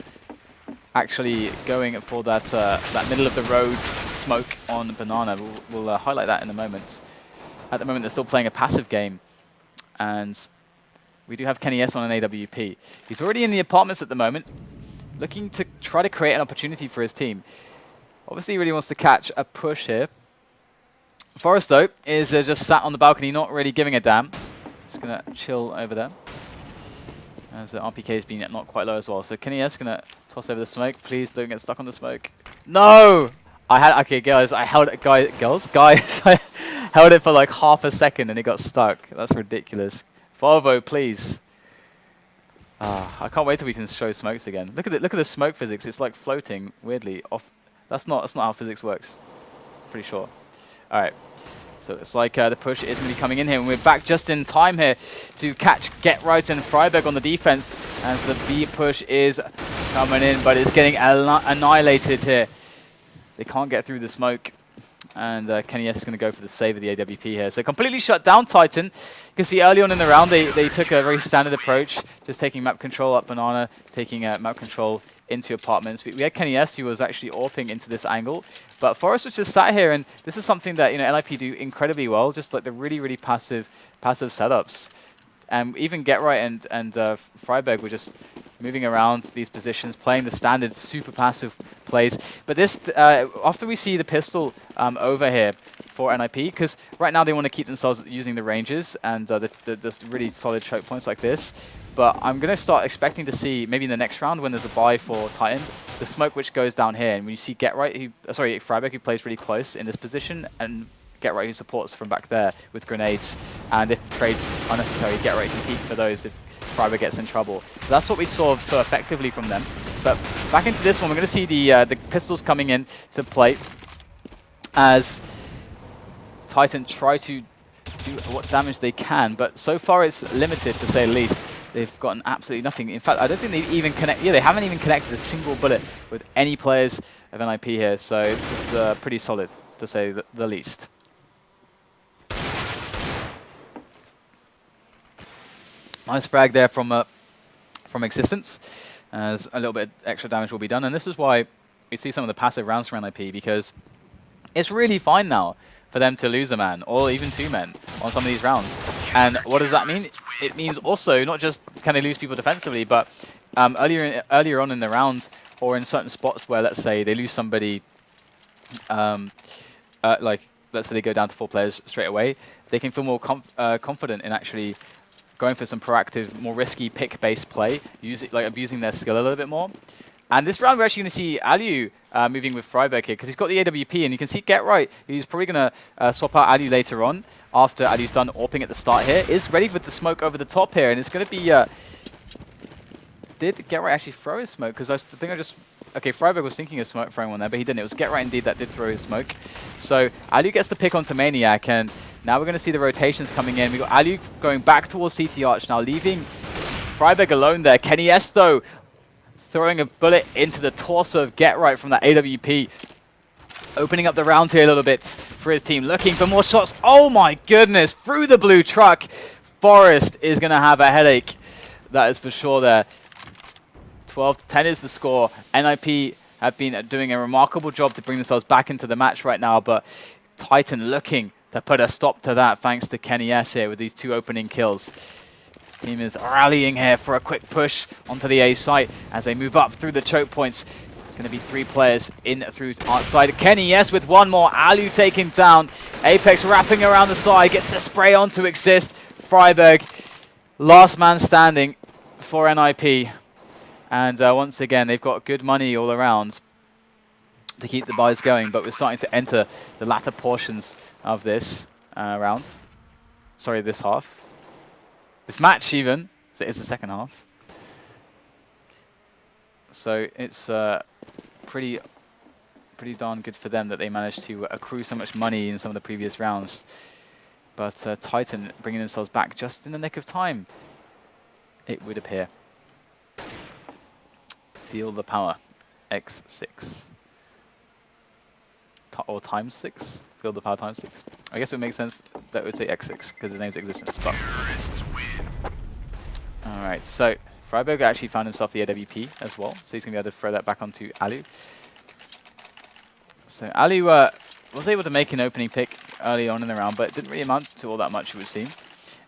actually going for that middle of the road smoke on Banana. We'll highlight that in a moment. At the moment, they're still playing a passive game, and we do have Kenny S on an AWP. He's already in the apartments at the moment, looking to try to create an opportunity for his team. Obviously, he really wants to catch a push here. Forrest, though, is just sat on the balcony, not really giving a damn. Just going to chill over there, as the RPK has been not quite low as well. So Kenny S going to toss over the smoke. Please don't get stuck on the smoke. No! Okay, guys, I held it, guys, I held it for like half a second and it got stuck. That's ridiculous. Volvo, please. I can't wait till we can show smokes again. Look at the smoke physics. It's like floating weirdly off. That's not how physics works. Pretty sure. All right. So it's like the push is going to be coming in here, and we're back just in time here to catch Get Right and Freiberg on the defense, as the B push is coming in, but it's getting annihilated here. They can't get through the smoke, and Kenny S is going to go for the save of the AWP here. So completely shut down Titan. You can see early on in the round they took a very standard approach, just taking map control up Banana, taking map control into apartments. We had Kenny S who was actually AWPing into this angle, but Forrest was just sat here, and this is something that NIP do incredibly well, just like the really passive setups. And even Get Right and Freiberg were just moving around these positions, playing the standard super passive plays. But this, after we see the pistol over here for NIP, because right now they want to keep themselves using the ranges and the really solid choke points like this. But I'm going to start expecting to see, maybe in the next round when there's a buy for Titan, the smoke which goes down here. And when you see Freiberg, who plays really close in this position, and Get Right who supports from back there with grenades. And if trades are necessary, Get Right can peek for those if Freiberg gets in trouble. So that's what we saw so effectively from them. But back into this one, we're going to see the pistols coming in to play as Titan try to do what damage they can, but so far it's limited, to say the least. They've gotten absolutely nothing. In fact, I don't think they've even they haven't even connected a single bullet with any players of NIP here, so this is pretty solid, to say the least. Nice frag there from Existence, as a little bit extra damage will be done, and this is why you see some of the passive rounds from NIP, because it's really fine now for them to lose a man, or even 2 men, on some of these rounds. And what does that mean? It means also not just can they lose people defensively, but earlier on in the round, or in certain spots where, let's say, they lose somebody, like, let's say they go down to 4 players straight away, they can feel more confident in actually going for some proactive, more risky pick-based play, abusing their skill a little bit more. And this round, we're actually going to see Aliu moving with Freiberg here, because he's got the AWP, and you can see Get Right, he's probably going to swap out Aliu later on, after Aliu's done AWPing at the start here. Is ready with the smoke over the top here, and it's going to be... did Get Right actually throw his smoke? Because I think okay, Freiberg was thinking of throwing one there, but he didn't. It was Get Right indeed that did throw his smoke. So Aliu gets the pick onto Maniac, and now we're going to see the rotations coming in. We've got Aliu going back towards CT Arch now, leaving Freiberg alone there. Kenny S, though, throwing a bullet into the torso of Get Right from that AWP. Opening up the round here a little bit for his team, looking for more shots. Oh my goodness, through the blue truck. Forest is going to have a headache. That is for sure there. 12-10 is the score. NIP have been doing a remarkable job to bring themselves back into the match right now, but Titan looking to put a stop to that thanks to Kenny S here with these 2 opening kills. His team is rallying here for a quick push onto the A site as they move up through the choke points. Going to be 3 players in through outside. Kenny S with 1 more. Aliu taken down. Apex wrapping around the side. Gets the spray on to Exist. Freiberg, last man standing for NIP. And once again, they've got good money all around to keep the buys going. But we're starting to enter the latter portions of this round. Sorry, this half. This match even. So it's the second half. So it's pretty darn good for them that they managed to accrue so much money in some of the previous rounds. But Titan bringing themselves back just in the nick of time, it would appear. Feel the power. X6. Or times 6? Feel the power times 6. I guess it would make sense that it would say X6 because his name's Existence. But alright, so Freiberg actually found himself the AWP as well, so he's going to be able to throw that back onto Aliu. So Aliu was able to make an opening pick early on in the round, but it didn't really amount to all that much, it would seem.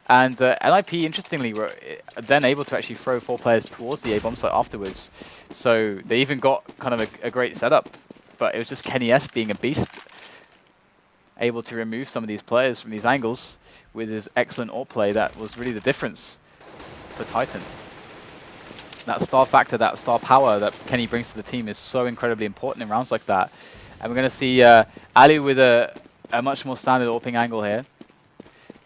And NIP, interestingly, were then able to actually throw 4 players towards the A-bomb site afterwards. So they even got kind of a great setup, but it was just Kenny S being a beast, able to remove some of these players from these angles with his excellent AWP play. That was really the difference for Titan. That star factor, that star power that Kenny brings to the team is so incredibly important in rounds like that. And we're going to see Aliu with a much more standard AWPing angle here.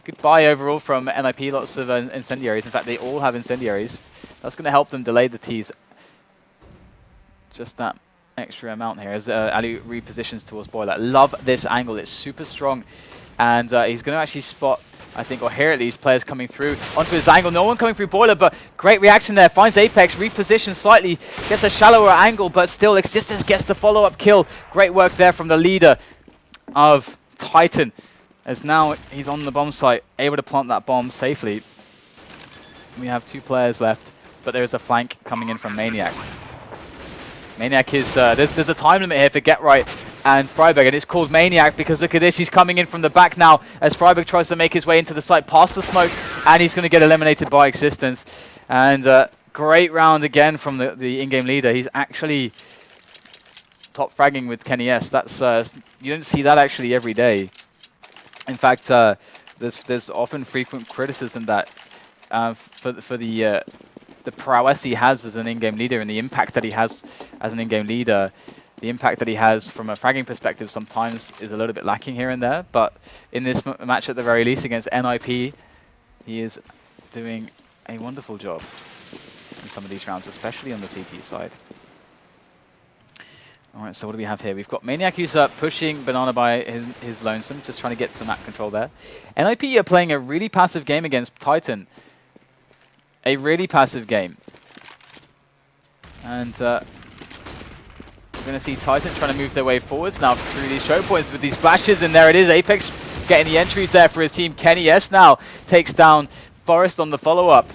Good buy overall from NIP, lots of incendiaries. In fact, they all have incendiaries. That's going to help them delay the tease just that extra amount here as Aliu repositions towards Boiler. Love this angle, it's super strong. And he's going to actually spot, I think, or hear at least, players coming through onto his angle. No one coming through Boiler, but great reaction there. Finds Apex, repositions slightly, gets a shallower angle, but still Existence gets the follow-up kill. Great work there from the leader of Titan, as now he's on the bomb site, able to plant that bomb safely. We have 2 players left, but there is a flank coming in from Maniac. Maniac is, there's a time limit here for Get Right and Freiberg, and it's called Maniac because look at this, he's coming in from the back now as Freiberg tries to make his way into the site past the smoke, and he's going to get eliminated by Existence. And great round again from the in-game leader. He's actually top fragging with Kenny S. That's you don't see that actually every day. In fact, there's often frequent criticism that for the prowess he has as an in-game leader and the impact that he has as an in-game leader, the impact that he has from a fragging perspective sometimes is a little bit lacking here and there. But in this match, at the very least, against NIP, he is doing a wonderful job in some of these rounds, especially on the CT side. Alright, so what do we have here? We've got Maniac who's pushing Banana by his lonesome, just trying to get some map control there. NIP are playing a really passive game against Titan. A really passive game. And we're going to see Titan trying to move their way forwards now through these choke points with these flashes, and there it is. Apex getting the entries there for his team. Kenny S now takes down Forest on the follow-up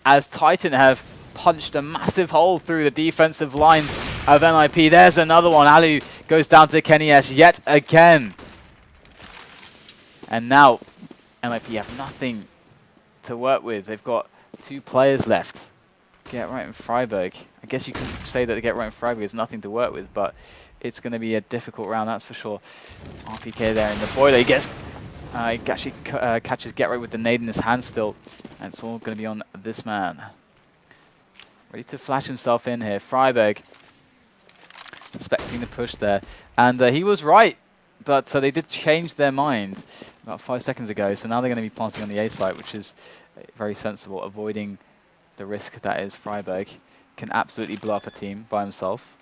as Titan have punched a massive hole through the defensive lines of NIP. There's another one. Alu goes down to Kenny S yet again. And now NIP have nothing to work with. They've got 2 players left. Get Right and Freiburg. I guess you could say that the Get Right and Freiburg is nothing to work with, but it's going to be a difficult round, that's for sure. RPK there in the boiler. He gets, he actually catches Get Right with the nade in his hand still. And it's all going to be on this man. Ready to flash himself in here. Freiburg suspecting the push there. And he was right, but they did change their mind about 5 seconds ago. So now they're going to be planting on the A site, which is very sensible, avoiding the risk that is Freiburg. Can absolutely blow up a team by himself.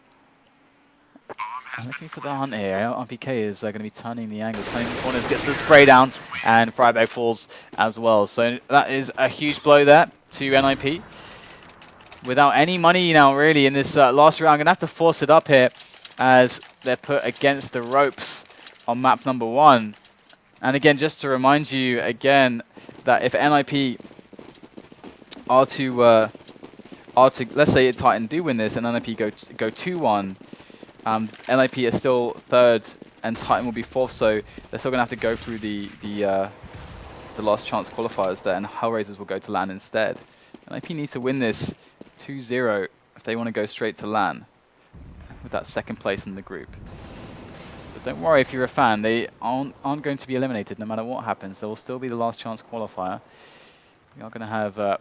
I'm looking for the hunt here. RPK is going to be turning the angles, turning the corners, gets the spray down, and Freiburg falls as well. So that is a huge blow there to NIP. Without any money now, really, in this last round. I'm going to have to force it up here as they're put against the ropes on map number 1. And again, just to remind you again that if NIP are to let's say Titan do win this and NIP go 2-1, NIP is still 3rd and Titan will be 4th, so they're still going to have to go through the last chance qualifiers there, and Hellraisers will go to LAN instead. NIP needs to win this 2-0 if they want to go straight to LAN with that 2nd place in the group. But don't worry if you're a fan, they aren't going to be eliminated no matter what happens. There will still be the last chance qualifier. We are going to have a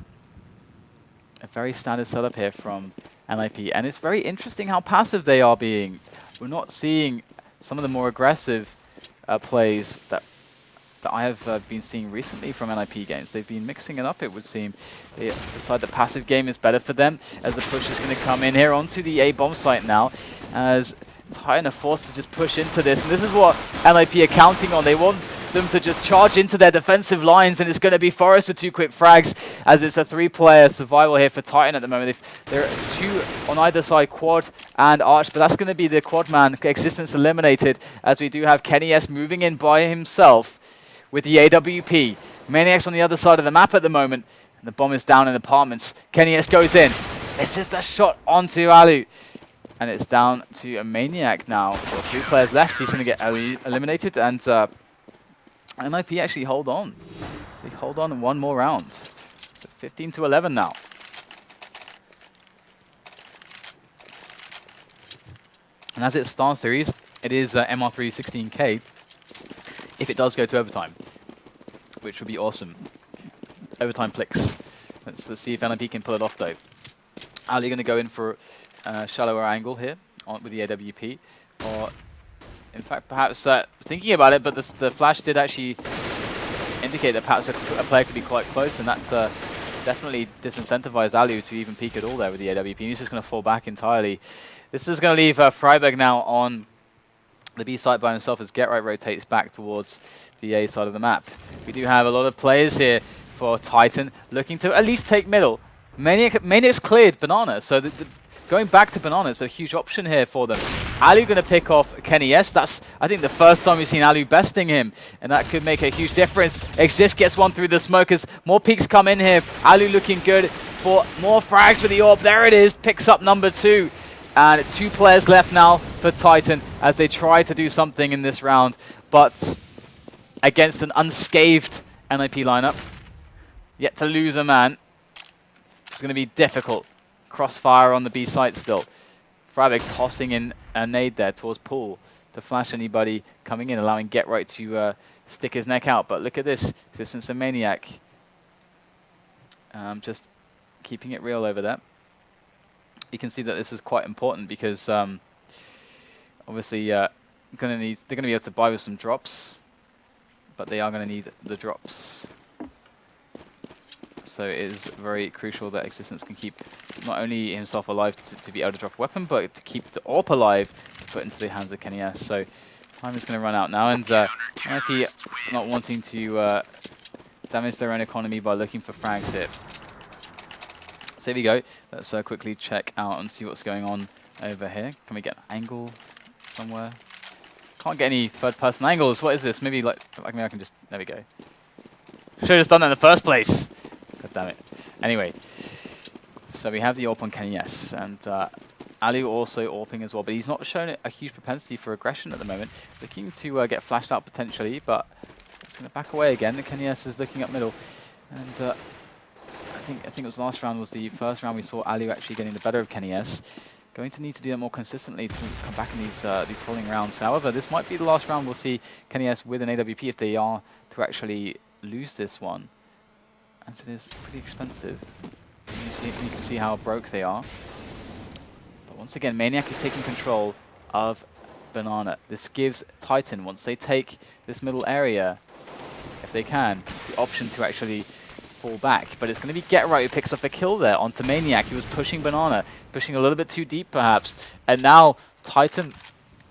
very standard setup here from NIP, and it's very interesting how passive they are being. We're not seeing some of the more aggressive plays that I have been seeing recently from NIP games. They've been mixing it up, it would seem. They decide the passive game is better for them, as the push is going to come in here onto the A bomb site now, as Titan are forced to just push into this, and this is what NIP are counting on. They want them to just charge into their defensive lines, and it's going to be Forest with 2 quick frags, as it's a 3-player survival here for Titan at the moment. There are 2 on either side, Quad and Arch, but that's going to be the Quad man, Existence eliminated, as we do have Kenny S moving in by himself with the AWP. Maniac's on the other side of the map at the moment, and the bomb is down in apartments. Kenny S goes in. This is the shot onto Alu. And it's down to a Maniac now. With 3 players left, he's going to get eliminated, and NIP actually hold on. They hold on 1 more round. So 15-11 now. And as it's Star Series, it is MR3 16K. If it does go to overtime, which would be awesome. Overtime plicks. Let's see if NIP can pull it off though. Ali going to go in for a shallower angle here with the AWP, or in fact perhaps thinking about it, but the flash did actually indicate that perhaps a player could be quite close, and that definitely disincentivized Alu to even peek at all there with the AWP. He's just going to fall back entirely. This is going to leave Freiburg now on the B side by himself as Get Right rotates back towards the A side of the map. We do have a lot of players here for Titan looking to at least take middle. Maniac's cleared Banana, so going back to Banana is a huge option here for them. Alu going to pick off Kenny S. That's, I think, the first time we've seen Alu besting him, and that could make a huge difference. Exist gets one through the smokers. More peeks come in here. Alu looking good for more frags with the orb. There it is. Picks up number 2. And 2 players left now for Titan as they try to do something in this round, but against an unscathed NIP lineup, yet to lose a man. It's going to be difficult. Crossfire on the B site still. Freiburg tossing in a nade there towards Pool to flash anybody coming in, allowing Get Right to stick his neck out. But look at this, Existence and Maniac. Just keeping it real over there. You can see that this is quite important because obviously they're going to be able to buy with some drops, but they are going to need the drops. So it is very crucial that Existence can keep not only himself alive to be able to drop a weapon, but to keep the AWP alive put into the hands of Kenny S. So time is going to run out now, and NIP not wanting to damage their own economy by looking for frags here. So here we go. Let's quickly check out and see what's going on over here. Can we get an angle somewhere? Can't get any third-person angles. What is this? Maybe like maybe I can just. There we go. Should have just done that in the first place. God damn it. Anyway, so we have the AWP on Kenny S, and Ali also AWPing as well, but he's not shown a huge propensity for aggression at the moment. Looking to get flashed out potentially, but it's going to back away again. The Kenny S is looking up middle, and I think it was last round was the first round we saw Ali actually getting the better of Kenny S. Going to need to do that more consistently to come back in these following rounds. However, this might be the last round we'll see Kenny S with an AWP if they are to actually lose this one, as it is pretty expensive. You can see how broke they are. But once again, Maniac is taking control of Banana. This gives Titan, once they take this middle area, if they can, the option to actually fall back, but it's going to be Get Right who picks up a kill there onto Maniac. He was pushing Banana, pushing a little bit too deep perhaps, and now Titan,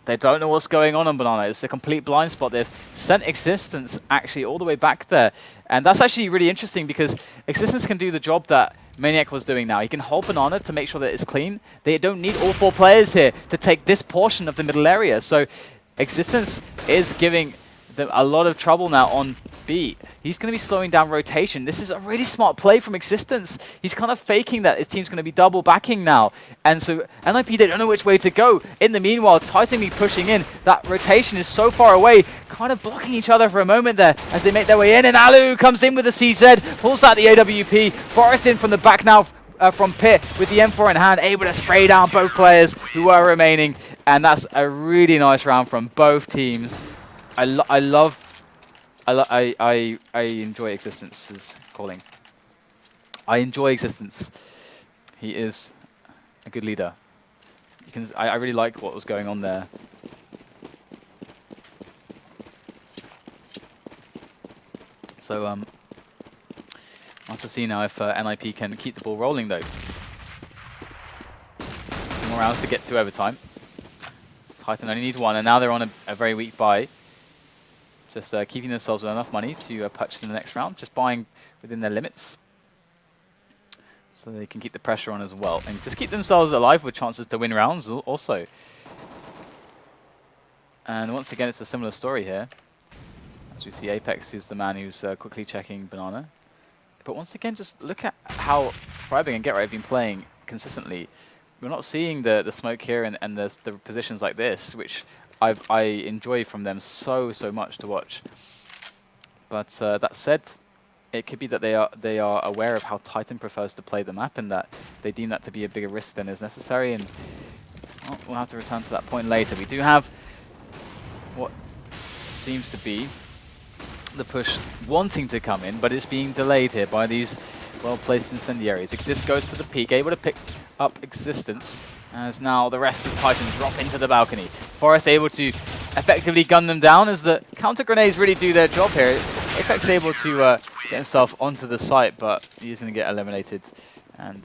they don't know what's going on Banana. It's a complete blind spot. They've sent Existence actually all the way back there, and that's actually really interesting because Existence can do the job that Maniac was doing now. He can hold Banana to make sure that it's clean. They don't need all 4 players here to take this portion of the middle area, so Existence is giving them a lot of trouble now on B. He's going to be slowing down rotation. This is a really smart play from Existence. He's kind of faking that his team's going to be double backing now. And so NIP, they don't know which way to go. In the meanwhile, Titan be pushing in. That rotation is so far away, kind of blocking each other for a moment there as they make their way in. And Alu comes in with the CZ, pulls out the AWP. Forrest in from the back now from Pit with the M4 in hand, able to spray down both players who were remaining. And that's a really nice round from both teams. I enjoy Existence's calling. I enjoy Existence. He is a good leader. I really like what was going on there. So I'll have to see now if NIP can keep the ball rolling though. Some more rounds to get to overtime. Titan only needs 1, and now they're on a very weak buy. Just keeping themselves with enough money to purchase in the next round, just buying within their limits so they can keep the pressure on as well and just keep themselves alive with chances to win rounds also. And once again, it's a similar story here. As we see, Apex is the man who's quickly checking Banana. But once again, just look at how Freiburg and Get Right have been playing consistently. We're not seeing the smoke here and the positions like this, which I enjoy from them so much to watch. But that said, it could be that they are aware of how Titan prefers to play the map and that they deem that to be a bigger risk than is necessary. And well, we'll have to return to that point later. We do have what seems to be the push wanting to come in, but it's being delayed here by these well-placed incendiaries. Exist goes for the peak, able to pick up Existence, as now the rest of Titan drop into the balcony. Forrest able to effectively gun them down as the counter grenades really do their job here. Apex able to get himself onto the site, but he's going to get eliminated. And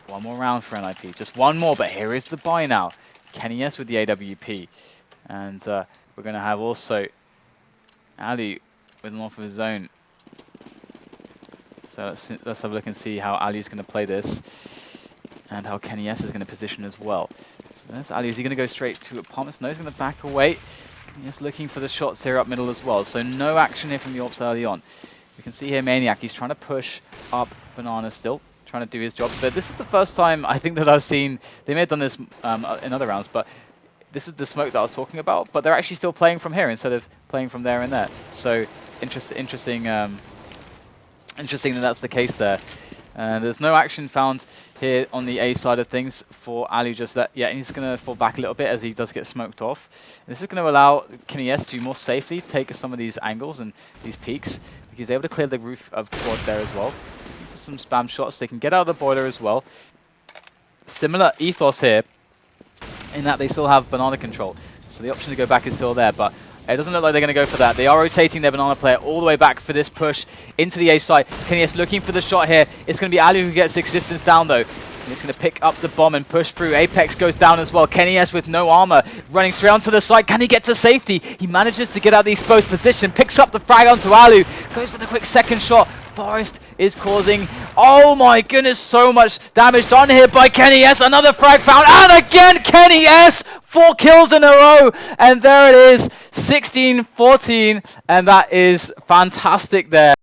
one more round for NIP, just one more, but here is the buy now. Kenny S with the AWP. And we're going to have also Ali with an off of his own. So let's have a look and see how Ali's going to play this, and how Kenny S is going to position as well. So there's Ali. Is he going to go straight to apartments? No, he's going to back away. Kenny S looking for the shots here up middle as well. So no action here from the AWPs early on. You can see here Maniac. He's trying to push up Banana still, trying to do his job. But this is the first time I think that I've seen, they may have done this in other rounds, but this is the smoke that I was talking about. But they're actually still playing from here instead of playing from there and there. So interesting that that's the case there. There's no action found here on the A side of things for Ali, just that, yeah, he's going to fall back a little bit as he does get smoked off. And this is going to allow Kenny S to more safely take some of these angles and these peaks. He's able to clear the roof of quad there as well. For some spam shots, they can get out of the boiler as well. Similar ethos here, in that they still have Banana control. So the option to go back is still there, but it doesn't look like they're going to go for that. They are rotating their Banana player all the way back for this push into the A side. Kenny S looking for the shot here. It's going to be Ali who gets Existence down though. He's going to pick up the bomb and push through. Apex goes down as well. Kenny S with no armor, running straight onto the side. Can he get to safety? He manages to get out the exposed position, picks up the frag onto Alu, goes for the quick second shot. Forest is causing, oh my goodness, so much damage done here by Kenny S. Another frag found, and again Kenny S. 4 kills in a row, and there it is, 16-14, and that is fantastic there.